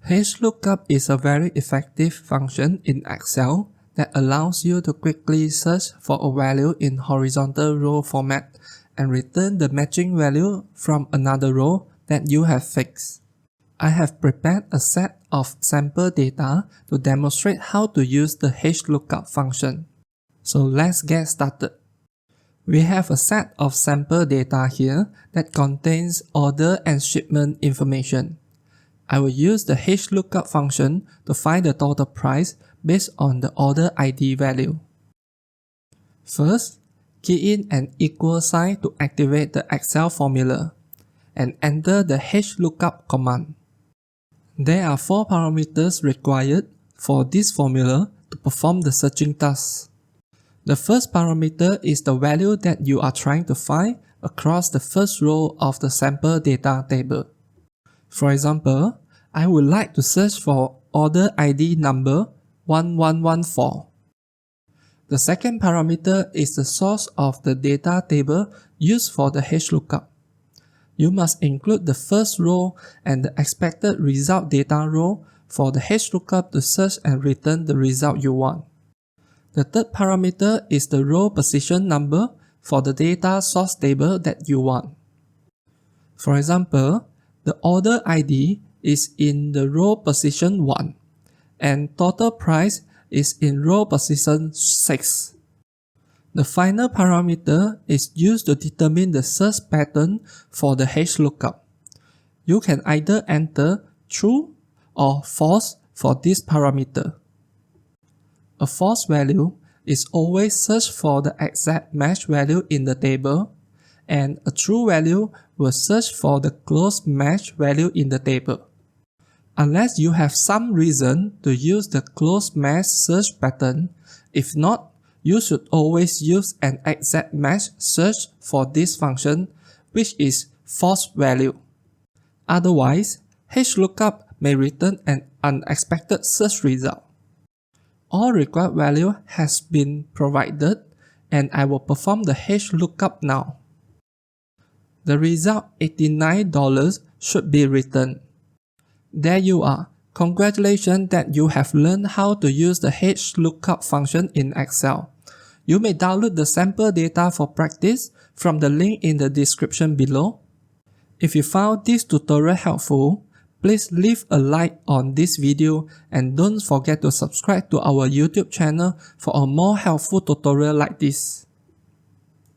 HLOOKUP is a very effective function in Excel that allows you to quickly search for a value in horizontal row format and return the matching value from another row that you have fixed. I have prepared a set of sample data to demonstrate how to use the HLOOKUP function. So let's get started. We have a set of sample data here that contains order and shipment information. I will use the HLOOKUP function to find the total price based on the order ID value. First, key in an equal sign to activate the Excel formula and enter the HLOOKUP command. There are 4 parameters required for this formula to perform the searching task. The first parameter is the value that you are trying to find across the first row of the sample data table. For example, I would like to search for order ID number 1114. The second parameter is the source of the data table used for the HLOOKUP. You must include the first row and the expected result data row for the HLOOKUP to search and return the result you want. The third parameter is the row position number for the data source table that you want. For example, the order ID is in the row position 1 and total price is in row position 6. The final parameter is used to determine the search pattern for the HLOOKUP. You can either enter true or false for this parameter. A false value is always search for the exact match value in the table, and a true value will search for the close match value in the table. Unless you have some reason to use the close match search pattern, if not, you should always use an exact match search for this function, which is false value. Otherwise, HLOOKUP may return an unexpected search result. All required value has been provided, and I will perform the HLOOKUP now. The result $89 should be returned. There you are. Congratulations that you have learned how to use the HLOOKUP function in Excel. You may download the sample data for practice from the link in the description below. If you found this tutorial helpful, please leave a like on this video and don't forget to subscribe to our YouTube channel for a more helpful tutorial like this.